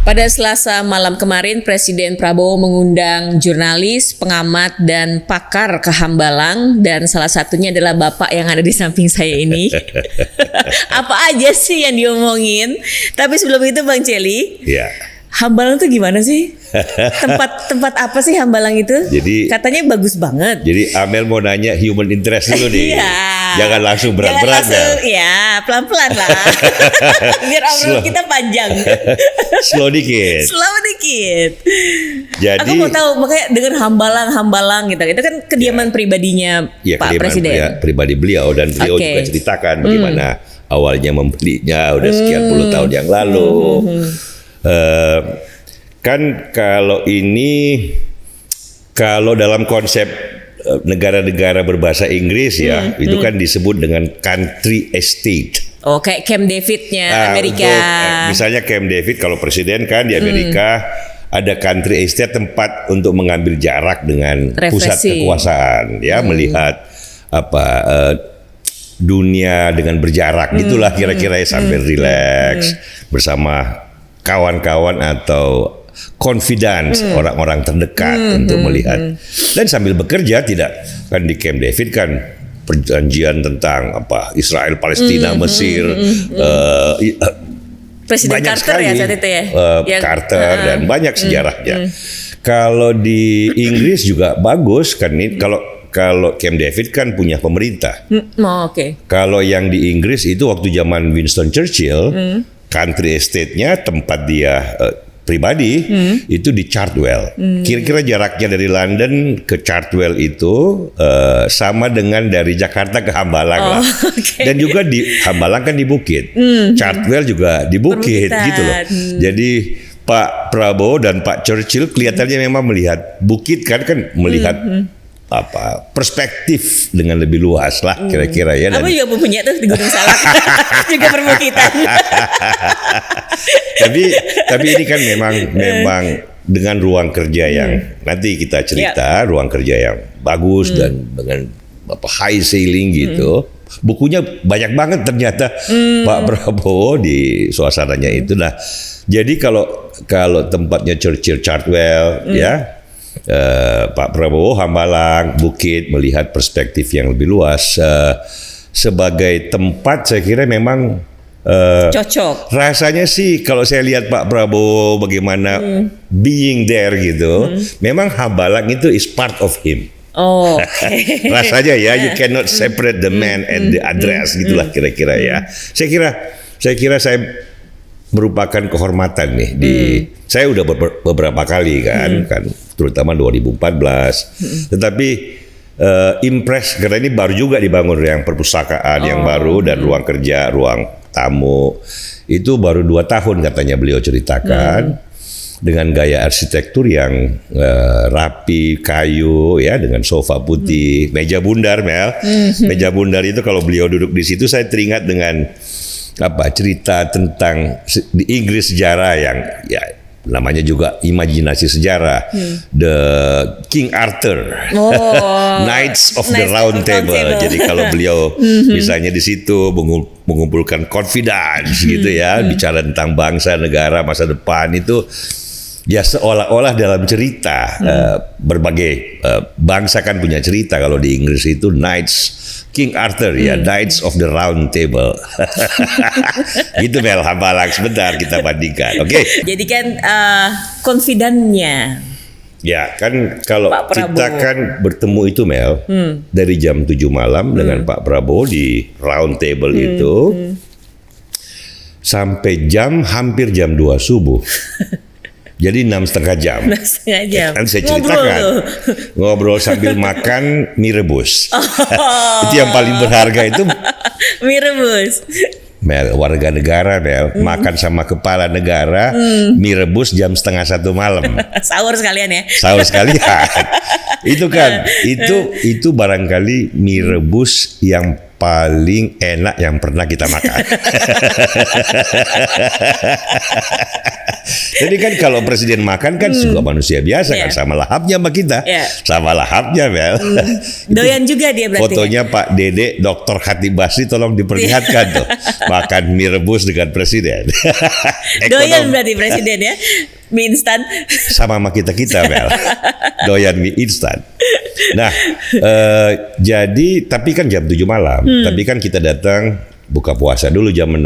Pada Selasa malam kemarin, Presiden Prabowo mengundang jurnalis, pengamat, dan pakar ke Hambalang. Dan salah satunya adalah Bapak yang ada di samping saya ini. Apa aja sih yang diomongin? Tapi sebelum itu Bang Celi, ya. Hambalang tuh gimana sih? Tempat apa sih Hambalang itu? Jadi katanya bagus banget. Jadi Amel mau nanya human interest dulu nih. Iya. Jangan langsung berat-berat ya. Pelan-pelan lah. Biar obrolan kita panjang. Slow dikit. Jadi, aku mau tahu makanya dengan Hambalang gitu. Itu kan kediaman pribadinya Pak Presiden. Pribadi beliau, dan beliau juga ceritakan bagaimana awalnya membelinya udah sekian puluh tahun yang lalu. Kan kalau dalam konsep negara-negara berbahasa Inggris itu kan disebut dengan country estate. Oh, kayak Camp David-nya Amerika. Misalnya Camp David kalau presiden kan di Amerika ada country estate, tempat untuk mengambil jarak dengan pusat kekuasaan, ya, melihat dunia dengan berjarak, gitulah kira-kira, sambil rileks bersama kawan-kawan atau confidence orang-orang terdekat untuk melihat, dan sambil bekerja. Tidak kan di Camp David kan perjanjian tentang Israel, Palestina, Mesir, Presiden banyak Carter sekali, ya saat itu ya, Carter dan banyak sejarahnya. Kalau di Inggris juga bagus kan, kalau Camp David kan punya pemerintah. Kalau yang di Inggris itu waktu zaman Winston Churchill, country estate-nya, tempat dia pribadi, itu di Chartwell. Kira-kira jaraknya dari London ke Chartwell itu sama dengan dari Jakarta ke Hambalang lah. Dan juga di Hambalang kan di bukit, Chartwell juga di bukit, gitu loh. Jadi Pak Prabowo dan Pak Churchill kelihatannya memang melihat bukit kan melihat perspektif dengan lebih luas lah kira-kira ya. Aku juga punya tuh di Gunung Salak juga perbukitan. tapi ini kan memang dengan ruang kerja yang nanti kita cerita, ruang kerja yang bagus dan dengan high ceiling gitu. Bukunya banyak banget ternyata Pak Prabowo di suasananya itu. Nah, jadi kalau tempatnya Churchill Chartwell ya, Pak Prabowo Hambalang, bukit, melihat perspektif yang lebih luas. Sebagai tempat saya kira memang cocok. Rasanya sih kalau saya lihat Pak Prabowo bagaimana being there gitu, memang Hambalang itu is part of him. Rasanya ya, you cannot separate the man and the address, gitulah kira-kira ya. Saya kira saya merupakan kehormatan nih saya udah beberapa kali kan terutama 2014. Tetapi impress karena ini baru juga dibangun yang perpustakaan yang baru dan ruang kerja, ruang tamu itu baru 2 tahun katanya beliau ceritakan. Dengan gaya arsitektur yang rapi, kayu ya, dengan sofa putih, meja bundar, Mel. Meja bundar itu kalau beliau duduk di situ saya teringat dengan cerita tentang di Inggris sejarah yang ya namanya juga imajinasi sejarah. The King Arthur, Knights of the Round Table. Jadi kalau beliau misalnya di situ mengumpulkan confidence gitu ya, bicara tentang bangsa, negara, masa depan, itu ya seolah-olah dalam cerita. Berbagai bangsa kan punya cerita. Kalau di Inggris itu King Arthur ya, Knights of the Round Table. Gitu Mel, Hambalang sebentar kita bandingkan. Oke. Jadi kan confident-nya. Ya kan kalau kita kan bertemu itu Mel dari jam 7 malam dengan Pak Prabowo di round table itu sampai hampir jam 2 subuh. Jadi 6,5 jam. 6,5 jam. Nanti saya ceritakan. Ngobrol sambil makan mie rebus. Itu yang paling berharga itu. Mie rebus. Mel, warga negara Mel, makan sama kepala negara, mie rebus jam 12:30 malam. Sahur sekalian ya. Sahur sekalian. Itu kan, itu barangkali mie rebus yang paling enak yang pernah kita makan. Jadi kan kalau presiden makan kan juga manusia biasa kan, sama lahapnya sama kita, sama lahapnya Mel. Doyan juga dia berarti. Fotonya Pak Dede, Dr. Khatib Basri, tolong diperlihatkan tuh makan mie rebus dengan presiden. Doyan berarti presiden ya, mie instan. Sama kita Mel, doyan mie instan. Nah, jadi tapi kan jam 7 malam, tapi kan kita datang buka puasa dulu jam 6,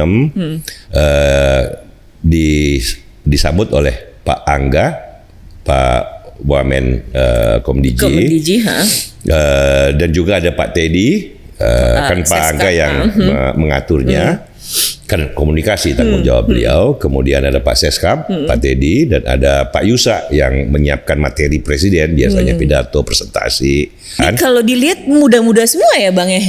disambut oleh Pak Angga, Pak Wamen Komdiji, dan juga ada Pak Teddy, kan Pak Angga yang mengaturnya, kan komunikasi tanggung jawab beliau. Kemudian ada Pak Seskap, Pak Teddy, dan ada Pak Yusa yang menyiapkan materi presiden, biasanya pidato, presentasi. Kan? Kalau dilihat muda-muda semua ya Bang ya?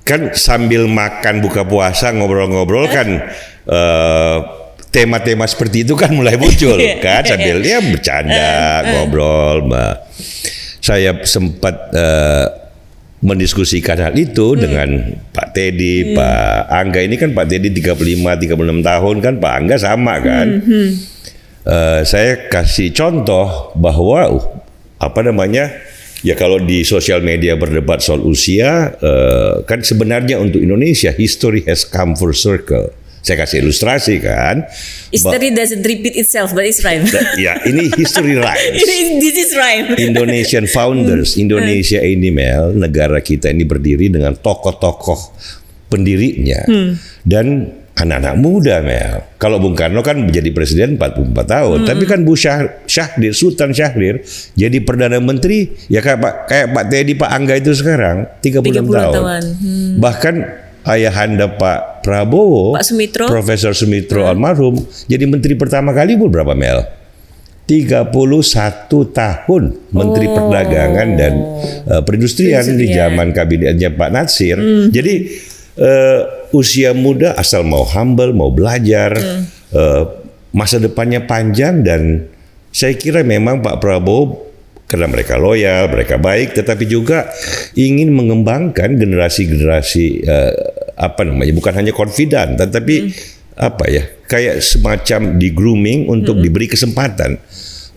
Kan sambil makan buka puasa ngobrol-ngobrol kan tema-tema seperti itu kan mulai muncul kan, sambil dia bercanda ngobrol. Saya sempat mendiskusikan hal itu dengan Pak Teddy, Pak Angga. Ini kan Pak Teddy 35-36 tahun kan, Pak Angga sama kan. Saya kasih contoh bahwa ya kalau di sosial media berdebat soal usia, kan sebenarnya untuk Indonesia history has come full circle. Saya kasih ilustrasi kan. History doesn't repeat itself, but it's rhyme. Ya, ini history rhymes. This is rhyme. Indonesian founders, Indonesia ini Mel, negara kita ini berdiri dengan tokoh-tokoh pendirinya dan anak-anak muda Mel. Kalau Bung Karno kan menjadi presiden 44 tahun, tapi kan Bu Syahrir, Sultan Syahrir jadi Perdana Menteri ya kayak Pak Teddy, Pak Angga itu sekarang 36 tahun. Bahkan ayahanda Pak Prabowo, Pak Sumitro, Profesor Sumitro almarhum, jadi menteri pertama kali berapa Mel? 31 tahun Menteri Perdagangan dan Perindustrian di zaman kabinetnya Pak Natsir. Jadi usia muda asal mau humble, mau belajar, masa depannya panjang, dan saya kira memang Pak Prabowo karena mereka loyal, mereka baik, tetapi juga ingin mengembangkan generasi-generasi bukan hanya confident, tetapi kayak semacam di grooming untuk diberi kesempatan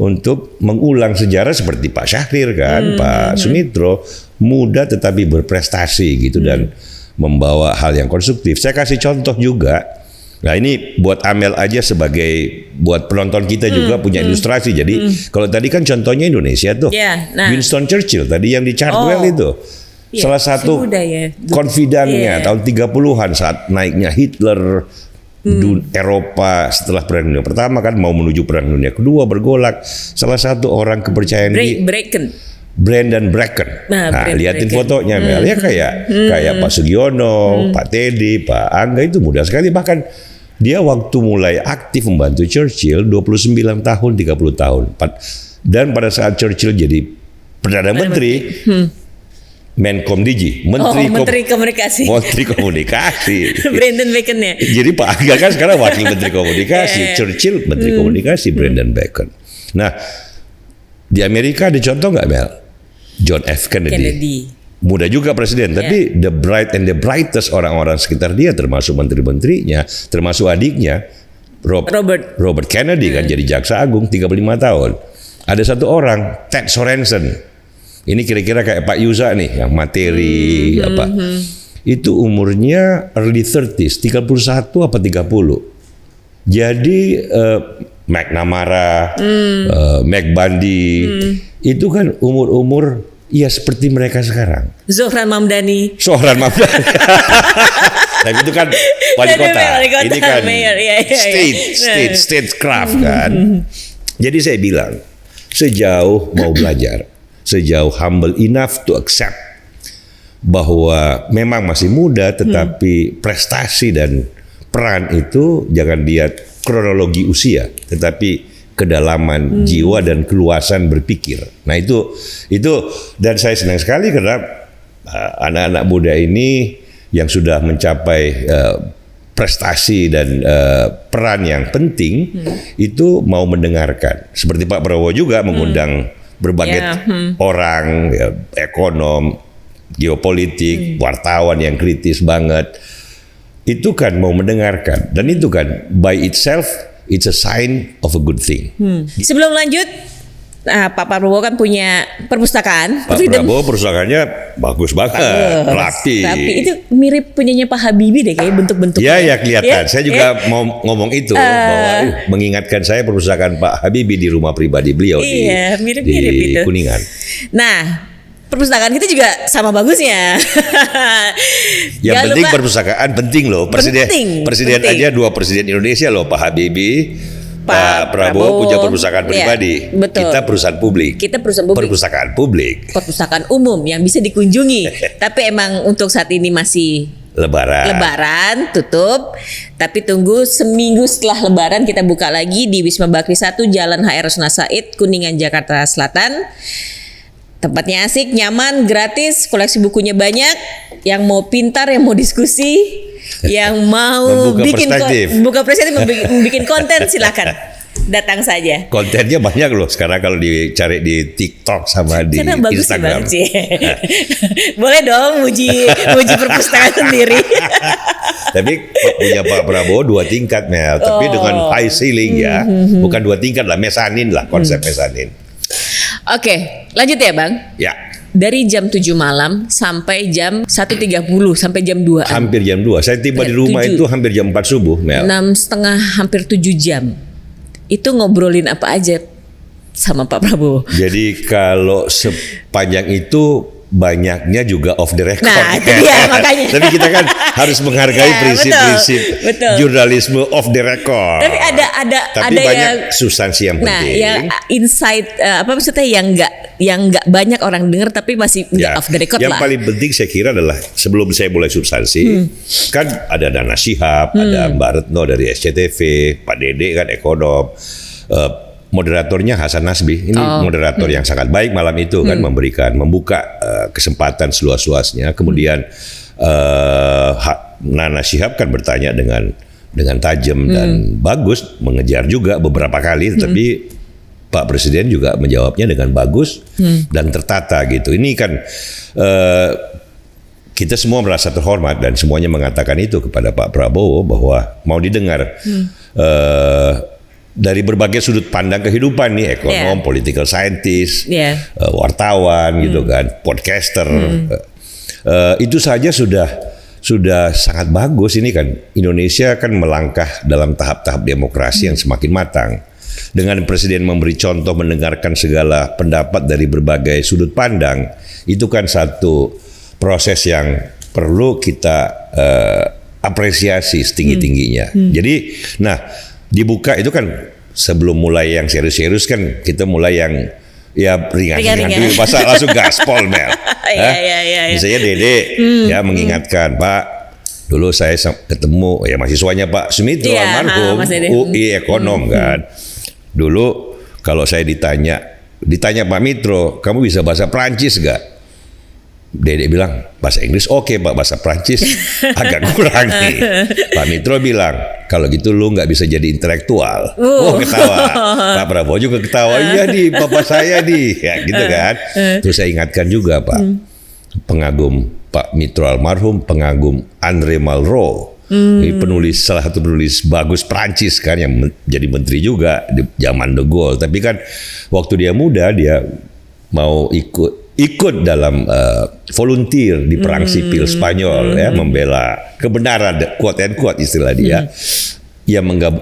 untuk mengulang sejarah seperti Pak Syahrir kan, Pak Sumitro, muda tetapi berprestasi gitu dan membawa hal yang konstruktif. Saya kasih contoh juga. Nah ini buat Amel aja sebagai buat penonton kita juga punya ilustrasi. Jadi kalau tadi kan contohnya Indonesia tuh, Winston Churchill tadi yang di Chartwell itu. Salah satu konfidannya tahun 30-an saat naiknya Hitler, Eropa setelah Perang Dunia Pertama kan mau menuju Perang Dunia Kedua bergolak. Salah satu orang kepercayaan Brandon Bracken. Liatin fotonya Mel, ya kayak Pak Sugiono, Pak Teddy, Pak Angga itu muda sekali. Bahkan dia waktu mulai aktif membantu Churchill 29 tahun, 30 tahun. Dan pada saat Churchill jadi Perdana Menteri, Menkomdiji, Menteri Komunikasi. Brandon Bacon ya. Jadi Pak Angga kan sekarang Wakil Menteri Komunikasi, Churchill Menteri Komunikasi, Brandon Bacon. Nah, di Amerika ada contoh nggak Mel? John F. Kennedy. Muda juga presiden, tapi the bright and the brightest orang-orang sekitar dia, termasuk menteri-menterinya, termasuk adiknya Robert Kennedy kan jadi jaksa agung 35 tahun. Ada satu orang, Ted Sorensen. Ini kira-kira kayak Pak Yusa nih, yang materi itu umurnya early 30s, 31 apa 30. Jadi McNamara, Mac Bundy, itu kan umur-umur ya seperti mereka sekarang. Zohran Mamdani. Tapi itu kan wali kota. Ini kan state craft kan. Jadi saya bilang, sejauh mau belajar, sejauh humble enough to accept bahwa memang masih muda, tetapi prestasi dan peran itu jangan lihat kronologi usia, tetapi kedalaman jiwa dan keluasan berpikir. Nah itu dan saya senang sekali karena anak-anak muda ini yang sudah mencapai prestasi dan peran yang penting itu mau mendengarkan. Seperti Pak Prabowo juga mengundang berbagai orang, ekonom, geopolitik, wartawan yang kritis banget, itu kan mau mendengarkan, dan itu kan by itself it's a sign of a good thing. Sebelum lanjut, Pak Prabowo kan punya perpustakaan. Pak Prabowo persustakaannya bagus banget, rapi. Tapi itu mirip punyanya Pak Habibie deh kayak bentuk-bentuknya. Ya kelihatan. Saya juga mau ngomong itu bahwa mengingatkan saya perpustakaan Pak Habibie di rumah pribadi beliau mirip-mirip di itu. Kuningan. Nah, perpustakaan kita juga sama bagusnya. Yang penting perpustakaan penting loh. Presiden penting. aja 2 presiden Indonesia loh, Pak Habibie, Pak Prabowo punya perpustakaan pribadi. Betul. Kita perusahaan publik. Perpustakaan publik. Perpustakaan umum yang bisa dikunjungi. Tapi emang untuk saat ini masih Lebaran tutup. Tapi tunggu seminggu setelah Lebaran kita buka lagi di Wisma Bakri 1 Jalan HR Rasuna Said, Kuningan, Jakarta Selatan. Tempatnya asik, nyaman, gratis, koleksi bukunya banyak. Yang mau pintar, yang mau diskusi, yang mau buka perspektif, bikin konten, silakan datang saja. Kontennya banyak loh sekarang kalau dicari di TikTok sama di Instagram. Boleh dong muji perpustakaan sendiri. Tapi punya Pak Prabowo 2 tingkat, Mel. Tapi dengan high ceiling ya, bukan 2 tingkat lah, mesanin lah, konsep mesanin. Oke, lanjut ya Bang. Ya. Dari jam 7 malam sampai jam 1.30 sampai jam 2. Hampir jam 2. Saya tiba di rumah 7. Itu hampir jam 4 subuh, Mel. 6,5 hampir 7 jam. Itu ngobrolin apa aja sama Pak Prabowo? Jadi kalau sepanjang itu banyaknya juga off the record. Nah, itu dia makanya. Tapi kita kan harus menghargai prinsip-prinsip jurnalisme off the record. Tapi ada banyak substansi yang penting. Nah, yang insight apa maksudnya yang nggak banyak orang dengar tapi masih off the record yang lah. Yang paling penting saya kira adalah sebelum saya mulai substansi, kan ada Nana Shihab, ada Mbak Retno dari SCTV, Pak Dede kan ekonom. Moderatornya Hasan Nasbi, ini moderator yang sangat baik malam itu kan, membuka kesempatan seluas-luasnya. Kemudian Nana Shihab kan bertanya dengan tajam dan bagus, mengejar juga beberapa kali, tetapi Pak Presiden juga menjawabnya dengan bagus dan tertata gitu. Ini kan kita semua merasa terhormat dan semuanya mengatakan itu kepada Pak Prabowo bahwa mau didengar. Dari berbagai sudut pandang kehidupan nih, ekonom, political scientist, wartawan gitu kan, podcaster, itu saja sudah sangat bagus. Ini kan Indonesia kan melangkah dalam tahap-tahap demokrasi yang semakin matang. Dengan Presiden memberi contoh mendengarkan segala pendapat dari berbagai sudut pandang, itu kan satu proses yang perlu kita apresiasi setinggi-tingginya. Jadi, dibuka itu kan sebelum mulai yang serius-serius kan kita mulai yang ringan-ringan dulu, masa langsung gaspol, Mel. Misalnya Dede mengingatkan, Pak, dulu saya ketemu mahasiswanya Pak Sumitro almarhum, UI ekonom kan. Dulu kalau saya ditanya Pak Mitro, kamu bisa bahasa Prancis gak? Dede bilang bahasa Inggris oke Pak, bahasa Prancis agak kurang nih. Pak Mitro bilang kalau gitu lu nggak bisa jadi intelektual. Ketawa. Pak Prabowo juga ketawa. Iya nih, bapak saya nih, ya gitu kan. Terus saya ingatkan juga Pak, pengagum Pak Mitro almarhum, pengagum André Malraux. Ini salah satu penulis bagus Prancis kan, yang jadi menteri juga di zaman De Gaulle. Tapi kan waktu dia muda dia mau ikut dalam volunteer di perang sipil Spanyol, membela kebenaran, quote and quote istilah dia.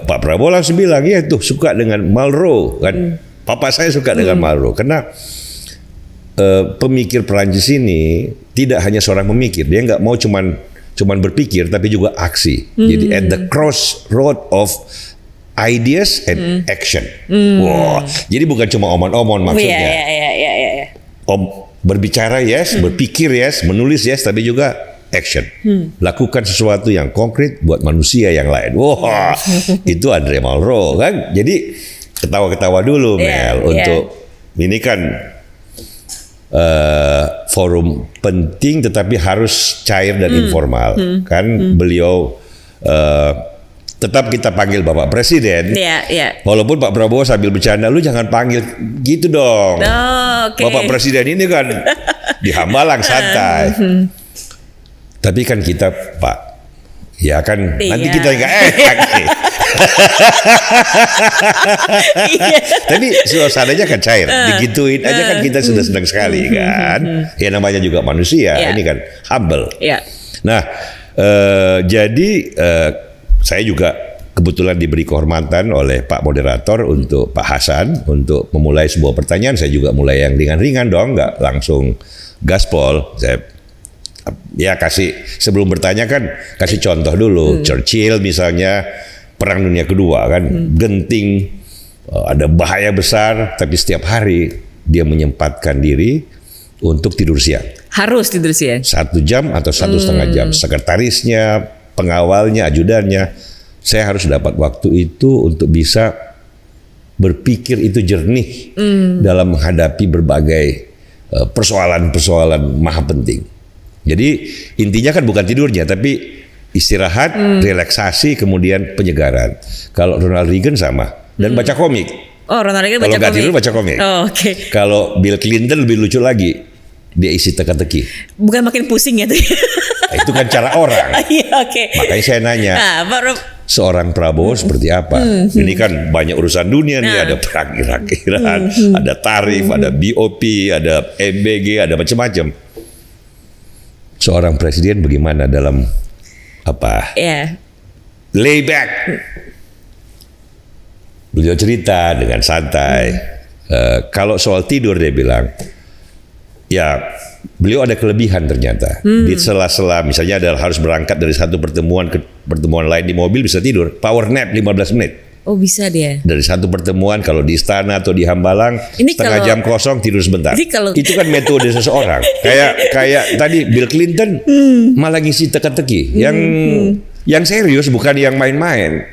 Pak Prabowo langsung bilang, ya tuh suka dengan Malraux kan, papa saya suka dengan Malraux karena pemikir Perancis ini tidak hanya seorang pemikir, dia nggak mau cuman berpikir tapi juga aksi. Jadi at the crossroad of ideas and action. Wow, jadi bukan cuma omong-omong maksudnya. Berbicara yes, berpikir yes, menulis yes, tapi juga action. Lakukan sesuatu yang konkret buat manusia yang lain. Wah, itu André Malraux kan. Jadi ketawa-ketawa dulu Mel untuk ini kan forum penting tetapi harus cair dan informal. Kan beliau tetap kita panggil Bapak Presiden. Walaupun Pak Prabowo sambil bercanda, lu jangan panggil gitu dong. Bapak Presiden ini kan Di Hambalang santai. Tapi kan kita Pak, ya kan nanti kita nggak enak nih. Tapi suasananya kan cair, digituin aja kan kita sudah senang sekali kan. Ya namanya juga manusia, ini kan humble. Nah, jadi saya juga kebetulan diberi kehormatan oleh Pak Moderator untuk Pak Hasan untuk memulai sebuah pertanyaan. Saya juga mulai yang ringan-ringan dong, nggak langsung gaspol. Saya kasih sebelum bertanya kan kasih contoh dulu. Churchill misalnya Perang Dunia Kedua kan genting, ada bahaya besar, tapi setiap hari dia menyempatkan diri untuk tidur siang. Harus tidur siang. 1 jam atau 1,5 jam. Sekretarisnya, pengawalnya, ajudannya, saya harus dapat waktu itu untuk bisa berpikir itu jernih dalam menghadapi berbagai persoalan-persoalan maha penting. Jadi intinya kan bukan tidurnya, tapi istirahat, relaksasi, kemudian penyegaran. Kalau Ronald Reagan sama, dan baca komik. Oh, Ronald Reagan baca komik. Kalau nggak tidur baca komik. Oh, oke. Kalau Bill Clinton lebih lucu lagi, dia isi teka-teki. Bukan makin pusing ya tuh? Itu kan cara orang. Iya, oke. Makanya saya nanya, seorang Prabowo seperti apa? Ini kan banyak urusan dunia nih, ada perang Irak-Iran, ada tarif, ada BOP, ada MBG, ada macam-macam. Seorang presiden bagaimana dalam lay back? Beliau cerita dengan santai. Kalau soal tidur dia bilang, ya beliau ada kelebihan ternyata. Di sela-sela misalnya harus berangkat dari satu pertemuan ke pertemuan lain di mobil bisa tidur. Power nap 15 menit. Oh bisa dia. Dari satu pertemuan kalau di istana atau di Hambalang ini setengah jam kosong tidur sebentar. Itu kan metode seseorang. Kayak tadi Bill Clinton malah ngisi teka-teki. Yang serius bukan yang main-main.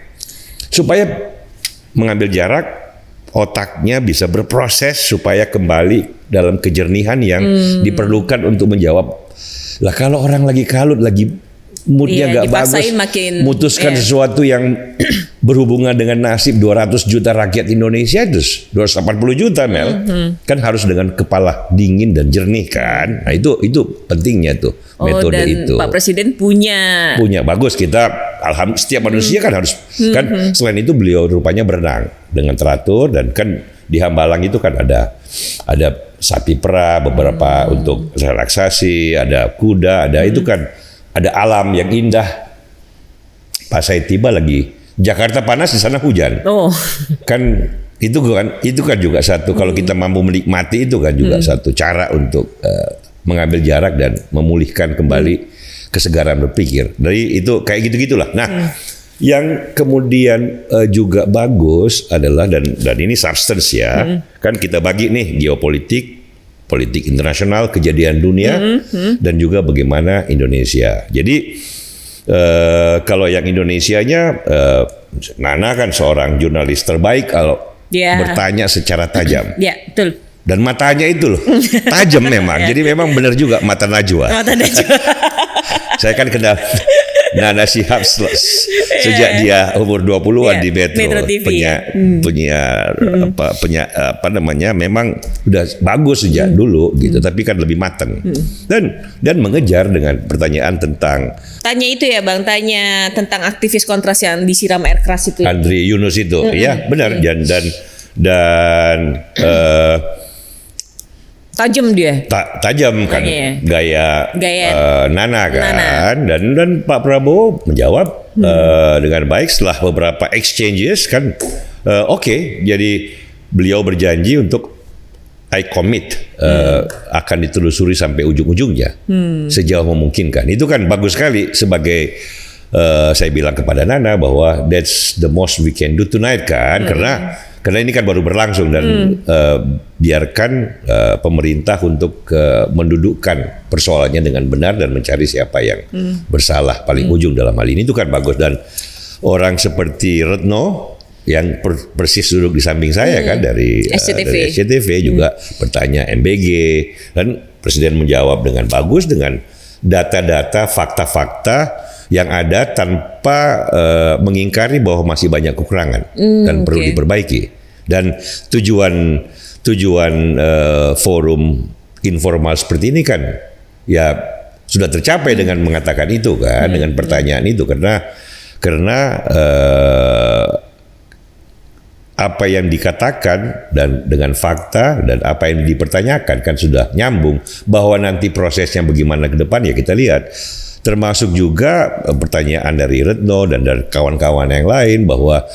Supaya mengambil jarak, otaknya bisa berproses supaya kembali dalam kejernihan yang diperlukan untuk menjawab. Lah kalau orang lagi kalut, lagi moodnya gak bagus, mutuskan sesuatu yang berhubungan dengan nasib 200 juta rakyat Indonesia, itu 280 juta Mel, kan harus dengan kepala dingin dan jernih kan. Nah itu pentingnya tuh metode dan itu. Pak Presiden punya bagus. Kita setiap manusia kan harus kan. Selain itu beliau rupanya berenang dengan teratur, dan kan di Hambalang itu kan ada sapi perah beberapa untuk relaksasi, ada kuda, ada itu kan. Ada alam yang indah. Pas saya tiba lagi Jakarta panas, di sana hujan. Kan itu kan juga satu, kalau kita mampu menikmati itu kan juga satu cara untuk mengambil jarak dan memulihkan kembali kesegaran berpikir. Dari itu kayak gitu-gitulah. Nah, yang kemudian juga bagus adalah dan ini substance ya. Kan kita bagi nih geopolitik, politik internasional, kejadian dunia, dan juga bagaimana Indonesia. Jadi kalau yang Indonesianya, Nana kan seorang jurnalis terbaik kalau bertanya secara tajam. Betul. Dan matanya itu loh, tajam memang. Jadi memang benar juga mata Najwa. Saya kan kenal Nana Shihab sejak dia umur 20-an di Metro TV, memang udah bagus sejak dulu gitu, tapi kan lebih matang dan mengejar dengan pertanyaan tentang itu ya Bang, tanya tentang aktivis kontras yang disiram air keras itu. Andri Yunus itu, ya benar, dan tajam dia. Tajam kan gaya Nana kan. Dan Pak Prabowo menjawab dengan baik setelah beberapa exchanges kan. Jadi beliau berjanji untuk I commit akan ditelusuri sampai ujung-ujungnya sejauh memungkinkan. Itu kan bagus sekali sebagai saya bilang kepada Nana bahwa that's the most we can do tonight kan, karena ini kan baru berlangsung dan biarkan pemerintah untuk mendudukkan persoalannya dengan benar dan mencari siapa yang bersalah paling ujung dalam hal ini. Itu kan bagus, dan orang seperti Retno yang persis duduk di samping saya kan dari SCTV juga bertanya MBG, dan Presiden menjawab dengan bagus dengan data-data, fakta-fakta yang ada tanpa mengingkari bahwa masih banyak kekurangan dan perlu diperbaiki. Dan tujuan forum informal seperti ini kan ya sudah tercapai dengan mengatakan itu kan, dengan pertanyaan itu karena apa yang dikatakan dan dengan fakta dan apa yang dipertanyakan kan sudah nyambung. Bahwa nanti prosesnya bagaimana ke depan ya kita lihat. Termasuk juga pertanyaan dari Retno dan dari kawan-kawan yang lain bahwa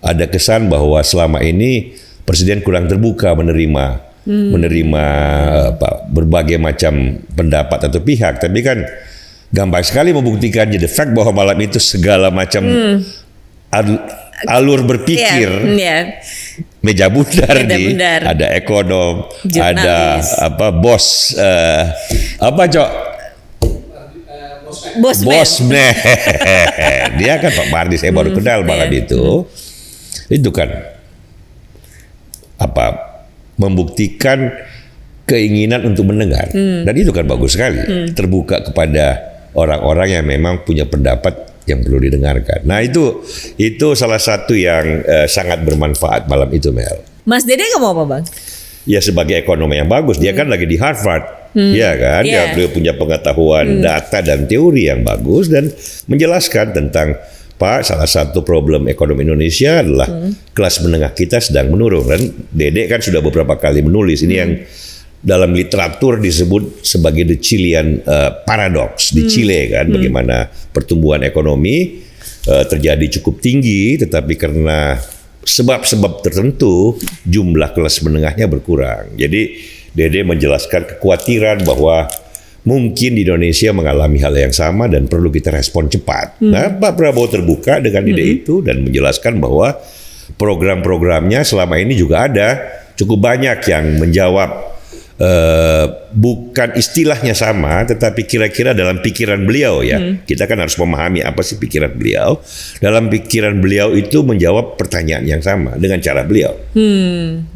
ada kesan bahwa selama ini Presiden kurang terbuka menerima berbagai macam pendapat atau pihak. Tapi kan gampang sekali membuktikannya, the fact bahwa malam itu segala macam alur berpikir meja bundar ada ekonom, jurnalis, ada bos Bosman. Dia kan Pak Mardi, saya baru kenal malam itu kan membuktikan keinginan untuk mendengar, dan itu kan bagus sekali, terbuka kepada orang-orang yang memang punya pendapat yang perlu didengarkan. Nah itu salah satu yang sangat bermanfaat malam itu, Mel. Mas Dede ngomong apa, Bang? Ya sebagai ekonom yang bagus, dia kan lagi di Harvard. Ya kan, dia beliau punya pengetahuan data dan teori yang bagus dan menjelaskan tentang Pak, salah satu problem ekonomi Indonesia adalah kelas menengah kita sedang menurun. Dan Dede kan sudah beberapa kali menulis ini yang dalam literatur disebut sebagai the Chilean paradox di Chile kan, bagaimana pertumbuhan ekonomi terjadi cukup tinggi, tetapi karena sebab-sebab tertentu jumlah kelas menengahnya berkurang. Jadi Dede menjelaskan kekhawatiran bahwa mungkin di Indonesia mengalami hal yang sama dan perlu kita respon cepat. Nah, Pak Prabowo terbuka dengan ide itu dan menjelaskan bahwa program-programnya selama ini juga ada cukup banyak yang menjawab bukan istilahnya sama, tetapi kira-kira dalam pikiran beliau ya. Kita kan harus memahami apa sih pikiran beliau. Dalam pikiran beliau itu menjawab pertanyaan yang sama dengan cara beliau.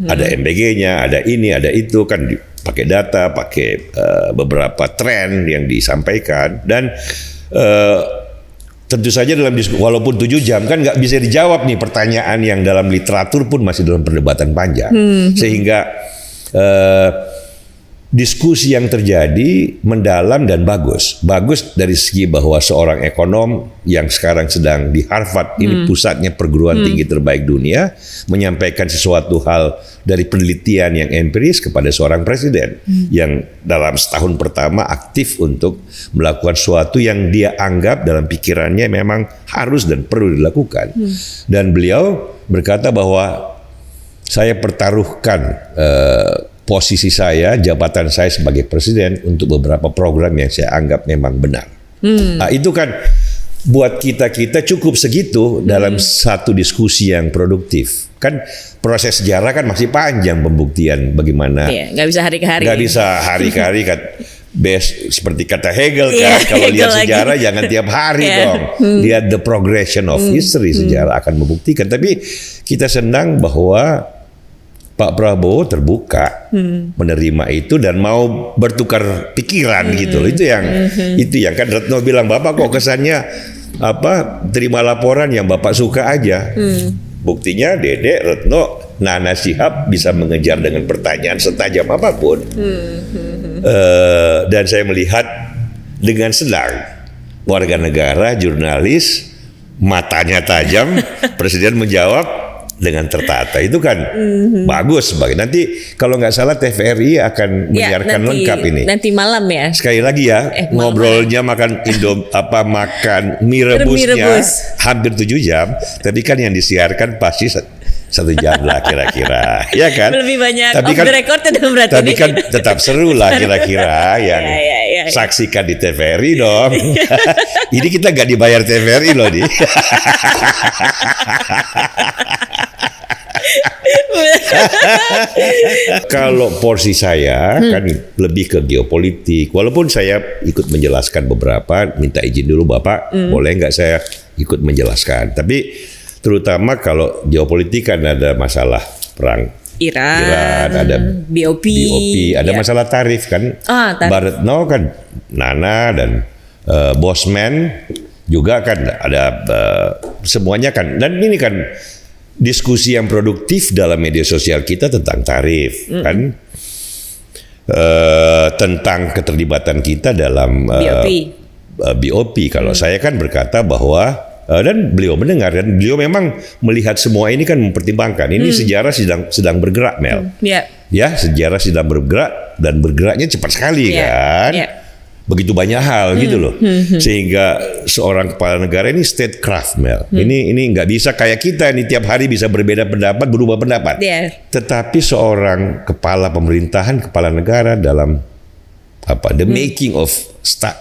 Ada MBG-nya, ada ini, ada itu kan pakai data, pakai beberapa tren yang disampaikan dan tentu saja dalam diskusi walaupun 7 jam kan nggak bisa dijawab nih pertanyaan yang dalam literatur pun masih dalam perdebatan panjang sehingga diskusi yang terjadi mendalam dan bagus dari segi bahwa seorang ekonom yang sekarang sedang di Harvard ini pusatnya perguruan tinggi terbaik dunia menyampaikan sesuatu hal dari penelitian yang empiris kepada seorang presiden yang dalam setahun pertama aktif untuk melakukan sesuatu yang dia anggap dalam pikirannya memang harus dan perlu dilakukan. Dan beliau berkata bahwa saya pertaruhkan posisi saya, jabatan saya sebagai presiden untuk beberapa program yang saya anggap memang benar. Nah, itu kan buat kita cukup segitu dalam satu diskusi yang produktif. Kan proses sejarah kan masih panjang pembuktian bagaimana. Iya, nggak bisa hari ke hari. Nggak bisa hari ke hari kan. Seperti kata Hegel kan, kalau lihat sejarah jangan tiap hari dong. Lihat the progression of history, sejarah akan membuktikan. Tapi kita senang bahwa Pak Prabowo terbuka menerima itu dan mau bertukar pikiran gitu. Itu yang kan Retno bilang, Bapak kok kesannya terima laporan yang Bapak suka aja. Buktinya Dede, Retno, Nana Shihab bisa mengejar dengan pertanyaan setajam apapun. Dan saya melihat dengan senang warga negara, jurnalis, matanya tajam, Presiden menjawab dengan tertata. Itu kan bagus sebagai. Nanti kalau nggak salah TVRI akan menyiarkan lengkap ini. Nanti malam ya. Sekali lagi ya, ngobrolnya makan makan mie rebusnya hampir 7 jam. Tapi kan yang disiarkan pasti 1 jam lah kira-kira. Ya kan? Lebih banyak tapi off the record itu berarti. Tapi kan tetap seru lah kira-kira yang saksikan di TVRI dong. Ini kita nggak dibayar TVRI loh nih. Kalau porsi saya kan lebih ke geopolitik. Walaupun saya ikut menjelaskan beberapa, minta izin dulu Bapak, boleh nggak saya ikut menjelaskan. Tapi terutama kalau geopolitik kan ada masalah perang Iran, ada BOP, ada masalah tarif kan. Baretno kan, Nana dan Bosman juga kan ada semuanya kan. Dan ini kan diskusi yang produktif dalam media sosial kita tentang tarif kan. tentang keterlibatan kita dalam BOP. Kalau saya kan berkata bahwa dan beliau mendengar dan beliau memang melihat semua ini kan mempertimbangkan ini sejarah sedang bergerak, Mel. Ya, sejarah sedang bergerak dan bergeraknya cepat sekali kan. Begitu banyak hal gitu loh. Sehingga seorang kepala negara ini statecraft, Mel. Ini nggak bisa kayak kita nih tiap hari bisa berbeda pendapat, berubah pendapat. Tetapi seorang kepala pemerintahan, kepala negara dalam the making of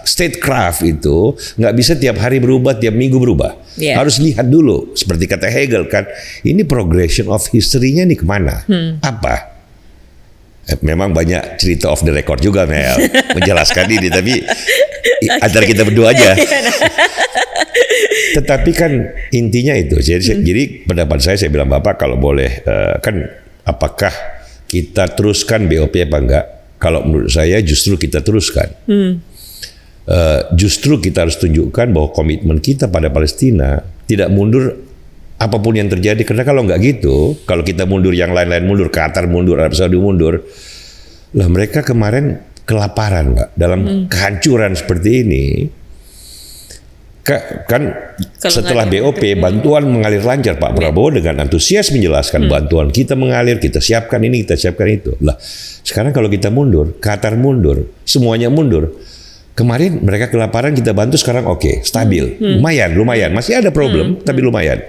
statecraft itu nggak bisa tiap hari berubah, tiap minggu berubah. Harus lihat dulu, seperti kata Hegel kan, ini progression of history-nya nih kemana? Apa? Memang banyak cerita off the record juga, Mel, menjelaskan ini, tapi antara kita berdua aja. Tetapi kan intinya itu. Jadi pendapat saya bilang Bapak kalau boleh kan apakah kita teruskan BOP apa enggak? Kalau menurut saya justru kita teruskan. Justru kita harus tunjukkan bahwa komitmen kita pada Palestina tidak mundur apapun yang terjadi. Karena kalau nggak gitu, kalau kita mundur, yang lain-lain mundur, Qatar mundur, Arab Saudi mundur, lah mereka kemarin kelaparan, Pak, dalam kehancuran seperti ini. Kan setelah BOP bantuan mengalir lancar, Pak Prabowo dengan antusias menjelaskan bantuan kita mengalir, kita siapkan ini, kita siapkan itu. Lah sekarang kalau kita mundur, Qatar mundur, semuanya mundur. Kemarin mereka kelaparan, kita bantu, sekarang oke, stabil, lumayan, masih ada problem tapi lumayan.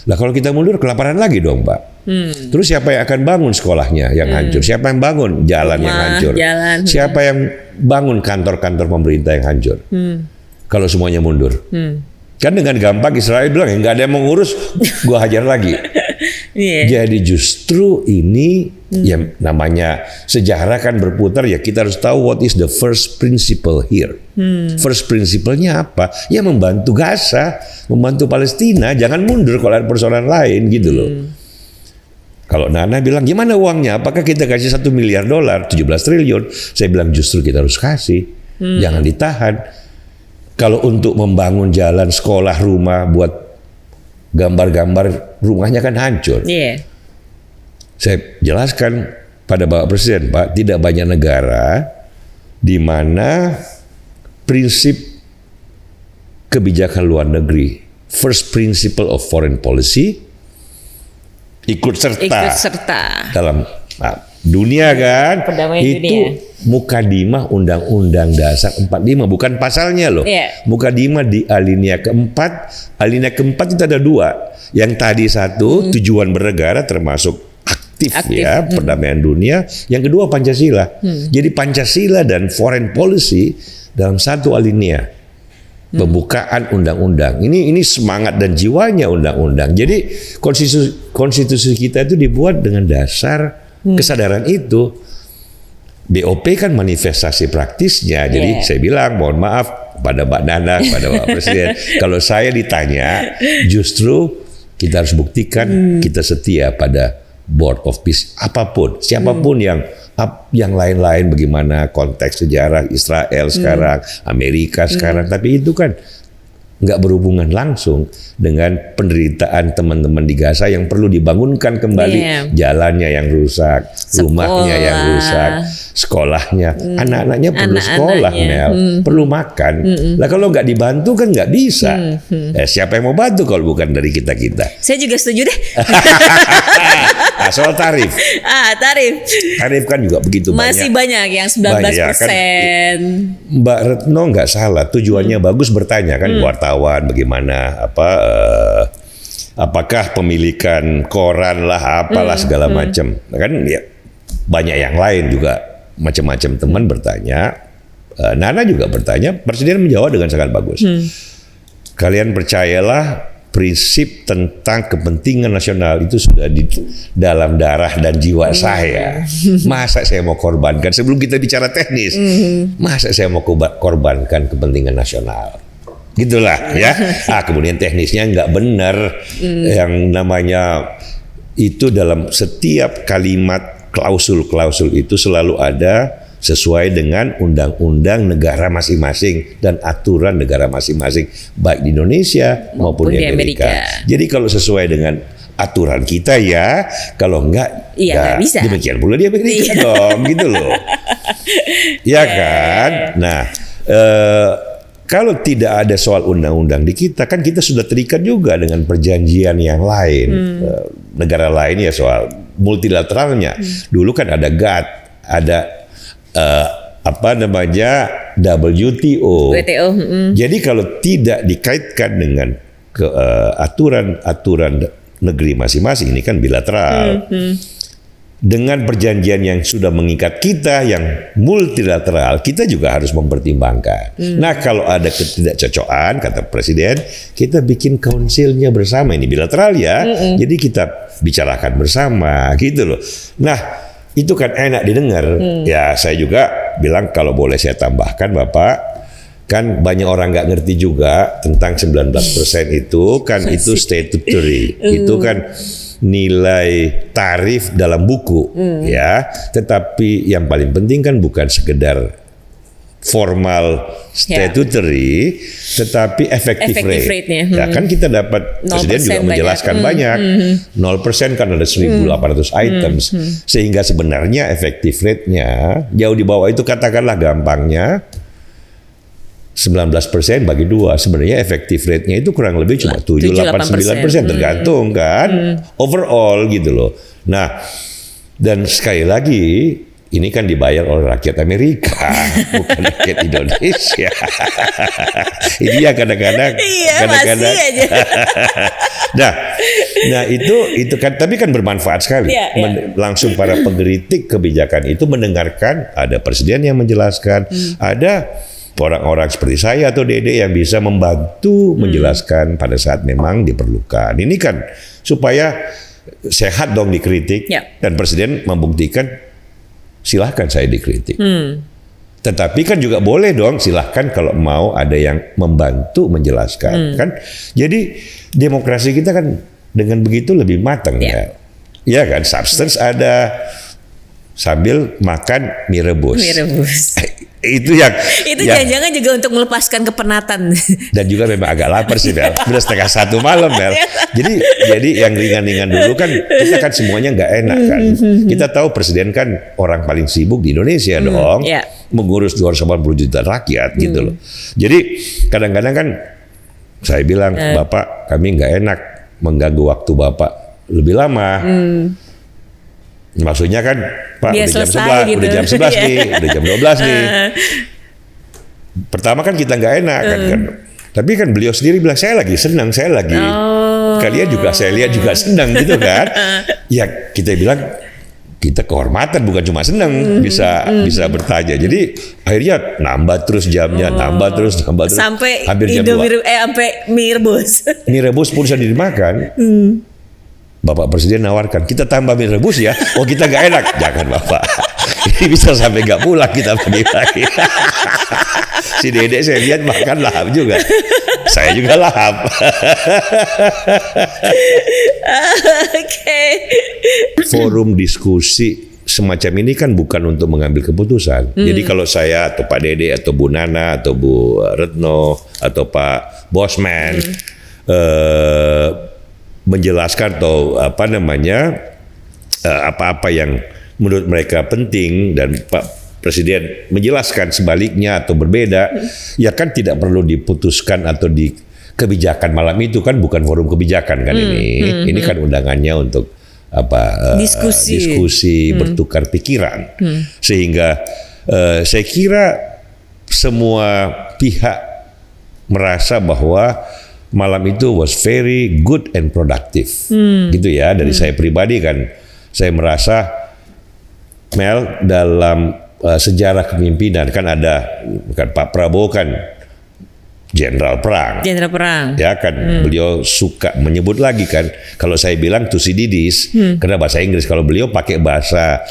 Lah kalau kita mundur kelaparan lagi dong, Pak. Terus siapa yang akan bangun sekolahnya yang hancur? Siapa yang bangun jalan yang hancur? Siapa yang bangun kantor-kantor pemerintah yang hancur? Kalau semuanya mundur. Kan dengan gampang Israel bilang, nggak ada yang mengurus, gua hajar lagi. Jadi justru ini yang namanya sejarah kan berputar, ya kita harus tahu what is the first principle here. First principle-nya apa? Ya membantu Gaza, membantu Palestina, jangan mundur kalau ada persoalan lain gitu loh. Kalau Nana bilang gimana uangnya? Apakah kita kasih $1 miliar, 17 triliun? Saya bilang justru kita harus kasih, jangan ditahan. Kalau untuk membangun jalan, sekolah, rumah, buat gambar-gambar, rumahnya kan hancur. Saya jelaskan pada Bapak Presiden, Pak, tidak banyak negara di mana prinsip kebijakan luar negeri, first principle of foreign policy, ikut serta dalam dunia kan, itu mukadimah Undang-Undang Dasar 45, bukan pasalnya loh. Mukadimah di alinea keempat itu ada 2. Yang tadi satu tujuan bernegara termasuk aktif. Ya, perdamaian dunia. Yang kedua Pancasila. Jadi Pancasila dan foreign policy dalam satu alinea. Pembukaan undang-undang. Ini semangat dan jiwanya undang-undang. Jadi konstitusi kita itu dibuat dengan dasar kesadaran itu. BOP kan manifestasi praktisnya. Jadi saya bilang mohon maaf pada Mbak Nana, pada Pak Presiden. Kalau saya ditanya, justru kita harus buktikan kita setia pada Board of Peace apapun, siapapun yang lain-lain, bagaimana konteks sejarah Israel sekarang, Amerika sekarang, tapi itu kan nggak berhubungan langsung dengan penderitaan teman-teman di Gaza yang perlu dibangunkan kembali, jalannya yang rusak, rumahnya yang rusak, sekolahnya, anak-anaknya perlu sekolah, Mel, perlu makan. Lah kalau nggak dibantu kan nggak bisa. Siapa yang mau bantu kalau bukan dari kita-kita? Saya juga setuju deh. Soal tarif. Tarif kan juga begitu masih banyak yang 19%. Kan, Mbak Retno nggak salah, tujuannya bagus, bertanya kan wartawan bagaimana apakah pemilikan koran lah apalah segala macam. Kan ya banyak yang lain juga macam-macam teman bertanya. Nana juga bertanya, Presiden menjawab dengan sangat bagus. Kalian percayalah, prinsip tentang kepentingan nasional itu sudah di dalam darah dan jiwa saya. Masa saya mau korbankan, sebelum kita bicara teknis, masa saya mau korbankan kepentingan nasional? Gitulah ya. Kemudian teknisnya nggak benar. Yang namanya itu dalam setiap kalimat klausul-klausul itu selalu ada sesuai dengan undang-undang negara masing-masing dan aturan negara masing-masing, baik di Indonesia maupun di Amerika. Jadi kalau sesuai dengan aturan kita ya, kalau enggak nggak bisa. Demikian pula di Amerika dong, gitu loh. Ya kan? Nah, kalau tidak ada soal undang-undang di kita, kan kita sudah terikat juga dengan perjanjian yang lain, negara lain ya soal multilateralnya. Dulu kan ada GATT, ada WTO. Jadi kalau tidak dikaitkan dengan aturan-aturan negeri masing-masing, ini kan bilateral. Dengan perjanjian yang sudah mengikat kita yang multilateral, kita juga harus mempertimbangkan. Nah, kalau ada ketidakcocokan, kata Presiden, kita bikin kaunsilnya bersama, ini bilateral ya. Jadi kita bicarakan bersama, gitu loh. Nah, itu kan enak didengar. Ya, saya juga bilang kalau boleh saya tambahkan, Bapak, kan banyak orang nggak ngerti juga tentang 19% itu kan itu statutory. Itu kan nilai tarif dalam buku ya, tetapi yang paling penting kan bukan sekedar formal statutory, tetapi effective rate. Ya kan kita dapat Presiden juga menjelaskan banyak. 0% kan ada 1.800 items, sehingga sebenarnya effective rate-nya jauh di bawah itu. Katakanlah gampangnya 19% bagi 2, sebenarnya efektif rate-nya itu kurang lebih cuma 7-8-9%, tergantung kan overall gitu loh. Nah, dan sekali lagi ini kan dibayar oleh rakyat Amerika, bukan rakyat Indonesia. Ini ya kadang-kadang masih aja. Nah itu kan, tapi kan bermanfaat sekali. Langsung para pengkritik kebijakan itu mendengarkan, ada presiden yang menjelaskan, ada orang-orang seperti saya atau Dede yang bisa membantu menjelaskan pada saat memang diperlukan. Ini kan supaya sehat dong dikritik, dan Presiden membuktikan silahkan saya dikritik. Tetapi kan juga boleh dong silahkan kalau mau ada yang membantu menjelaskan. Kan? Jadi demokrasi kita kan dengan begitu lebih matang ya. Ya kan, substance ada sambil makan mie rebus. Itu jangan-jangan juga untuk melepaskan kepenatan. Dan juga memang agak lapar sih, Mel. Udah 12:30 malam, Mel. Jadi yang ringan-ringan dulu kan kita kan semuanya nggak enak kan. Kita tahu Presiden kan orang paling sibuk di Indonesia dong, mengurus 280 juta rakyat gitu loh. Jadi kadang-kadang kan saya bilang, Bapak, kami nggak enak mengganggu waktu Bapak lebih lama. Maksudnya kan, Pak, udah jam 11, gitu. Udah jam 11 nih, udah jam 12 nih. Pertama kan kita nggak enak kan. Tapi kan beliau sendiri bilang, saya lagi senang, saya lagi. Kalian juga saya lihat juga senang gitu kan. Ya kita bilang, kita kehormatan bukan cuma senang, bisa bertanya. Jadi akhirnya nambah terus jamnya, nambah terus. Sampai hampir jam 2. Sampai mie rebus. Mie rebus pun sudah dimakan. Bapak Presiden nawarkan, kita tambah mie rebus ya. Oh, kita nggak enak. Jangan, Bapak. Ini bisa sampai nggak pulang kita pagi-pagi. Si Dedek saya lihat makan lahap juga. Saya juga lahap. Forum diskusi semacam ini kan bukan untuk mengambil keputusan. Jadi kalau saya atau Pak Dede atau Bu Nana atau Bu Retno atau Pak Bosman menjelaskan atau apa-apa yang menurut mereka penting dan Pak Presiden menjelaskan sebaliknya atau berbeda, ya kan tidak perlu diputuskan atau di kebijakan malam itu kan bukan forum kebijakan kan ini kan undangannya untuk diskusi bertukar pikiran sehingga saya kira semua pihak merasa bahwa malam itu was very good and productive, gitu ya. Dari saya pribadi kan, saya merasa Mel dalam sejarah kepemimpinan kan ada kan Pak Prabowo kan Jenderal Perang, ya kan. Beliau suka menyebut lagi kan. Kalau saya bilang Thucydides, karena bahasa Inggris. Kalau beliau pakai bahasa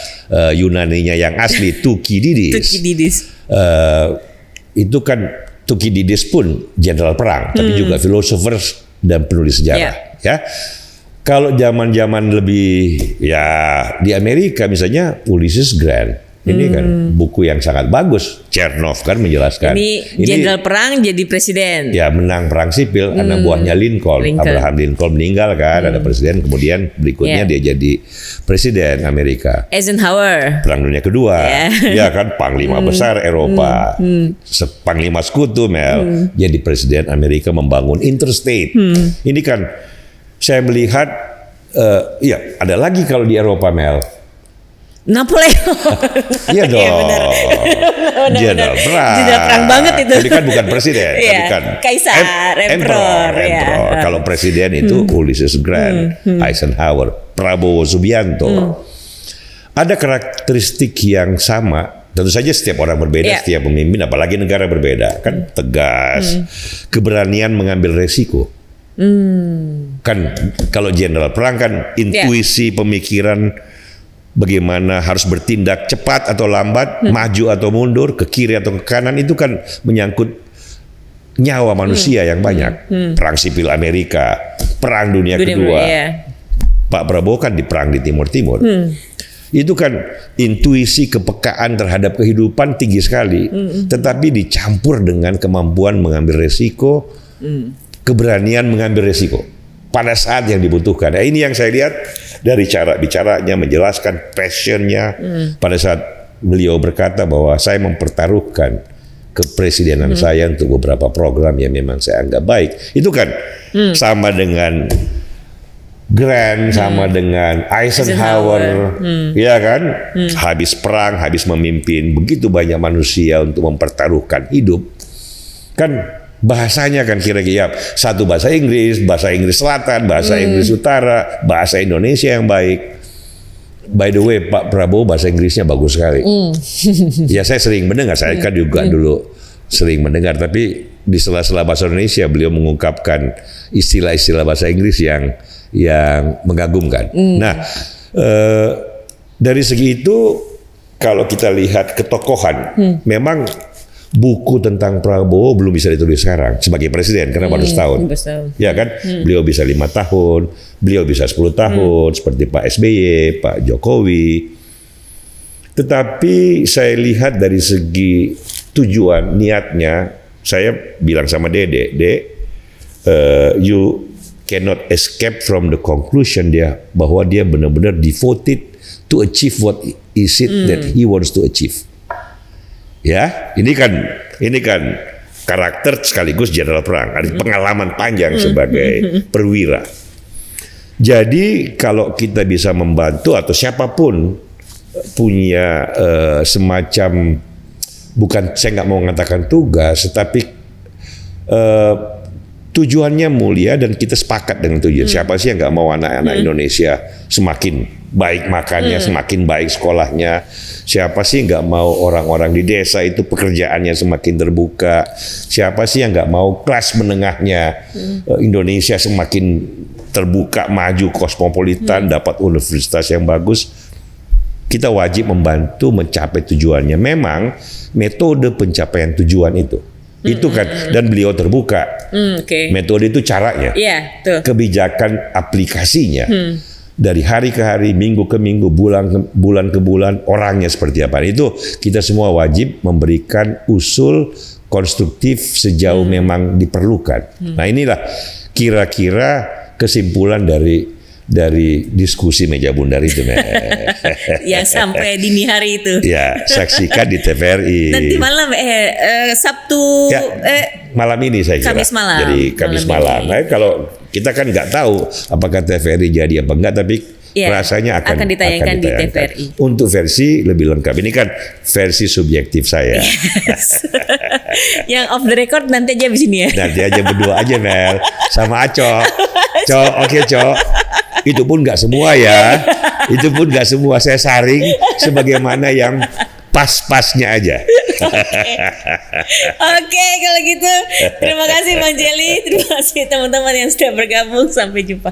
Yunaninya yang asli Thucydides. Itu kan. Thucydides pun jenderal perang, tapi juga filosofer dan penulis sejarah. Ya, kalau zaman-zaman lebih ya di Amerika misalnya Ulysses Grant Ini kan buku yang sangat bagus. Chernoff kan menjelaskan. Ini jenderal perang jadi presiden. Ya, menang perang sipil, anak buahnya Lincoln. Abraham Lincoln meninggal kan, ada presiden, kemudian berikutnya dia jadi presiden Amerika. Eisenhower. Perang Dunia Kedua. Ya kan, panglima besar Eropa. Panglima sekutu Mel. Jadi presiden Amerika membangun interstate. Ini kan saya melihat ya ada lagi kalau di Eropa Mel. Napoleon. Iya dong. Jenderal perang. Jenderal perang banget itu. Tapi kan bukan presiden, tapi kan Kaisar, Emperor. Kalau presiden itu Ulysses Grant, Eisenhower, Prabowo Subianto. Ada karakteristik yang sama. Tentu saja setiap orang berbeda, setiap pemimpin, apalagi negara berbeda, kan tegas, keberanian mengambil resiko. Kan kalau jenderal perang kan intuisi pemikiran bagaimana harus bertindak cepat atau lambat, maju atau mundur, ke kiri atau ke kanan, itu kan menyangkut nyawa manusia yang banyak. Perang sipil Amerika, perang dunia kedua. Pak Prabowo kan di perang di Timur-Timur. Itu kan intuisi kepekaan terhadap kehidupan tinggi sekali. Tetapi dicampur dengan kemampuan mengambil resiko, keberanian mengambil resiko pada saat yang dibutuhkan. Nah, ini yang saya lihat dari cara bicaranya, menjelaskan passionnya pada saat beliau berkata bahwa saya mempertaruhkan kepresidenan saya untuk beberapa program yang memang saya anggap baik. Itu kan sama dengan Grant, sama dengan Eisenhower. Ya kan? Habis perang, habis memimpin begitu banyak manusia untuk mempertaruhkan hidup. Kan bahasanya kan kira-kira satu bahasa Inggris Selatan, bahasa Inggris Utara, bahasa Indonesia yang baik. By the way, Pak Prabowo bahasa Inggrisnya bagus sekali. Ya saya sering mendengar, saya kan juga dulu sering mendengar, tapi di sela-sela bahasa Indonesia beliau mengungkapkan istilah-istilah bahasa Inggris yang mengagumkan. Nah, dari segi itu kalau kita lihat ketokohan, memang buku tentang Prabowo belum bisa ditulis sekarang sebagai presiden karena baru setahun. Ya kan? Beliau bisa 5 tahun, beliau bisa 10 tahun seperti Pak SBY, Pak Jokowi. Tetapi saya lihat dari segi tujuan, niatnya, saya bilang sama Dede, you cannot escape from the conclusion bahwa dia benar-benar devoted to achieve what is it that he wants to achieve. Ya, ini kan karakter sekaligus jenderal perang, ada pengalaman panjang sebagai perwira. Jadi kalau kita bisa membantu atau siapapun punya semacam, bukan, saya nggak mau mengatakan tugas, tetapi tujuannya mulia dan kita sepakat dengan tujuan. Siapa sih yang nggak mau anak-anak Indonesia semakin baik makannya, semakin baik sekolahnya? Siapa sih nggak mau orang-orang di desa itu pekerjaannya semakin terbuka? Siapa sih yang nggak mau kelas menengahnya Indonesia semakin terbuka, maju, kosmopolitan, dapat universitas yang bagus? Kita wajib membantu mencapai tujuannya. Memang metode pencapaian tujuan itu kan, dan beliau terbuka. Metode itu caranya, kebijakan aplikasinya. Dari hari ke hari, minggu ke minggu, bulan ke bulan, orangnya seperti apa. Itu kita semua wajib memberikan usul konstruktif sejauh memang diperlukan. Nah, inilah kira-kira kesimpulan dari diskusi meja bundar itu. Yang sampai dini hari itu. Ya, saksikan di TVRI. Nanti malam Sabtu malam ini saya kira. Kamis malam. Jadi Kamis malam. Nah, kalau kita kan nggak tahu apakah TVRI jadi apa enggak, tapi rasanya akan ditayangkan di TVRI. Untuk versi lebih lengkap. Ini kan versi subjektif saya. Yang off the record nanti aja di sini ya. Nanti aja berdua aja Mel sama Aco. Oke, itu pun nggak semua ya. Itu pun nggak semua, saya saring sebagaimana yang pas-pasnya aja. Oke, kalau gitu terima kasih Bang Jelly, terima kasih teman-teman yang sudah bergabung, sampai jumpa.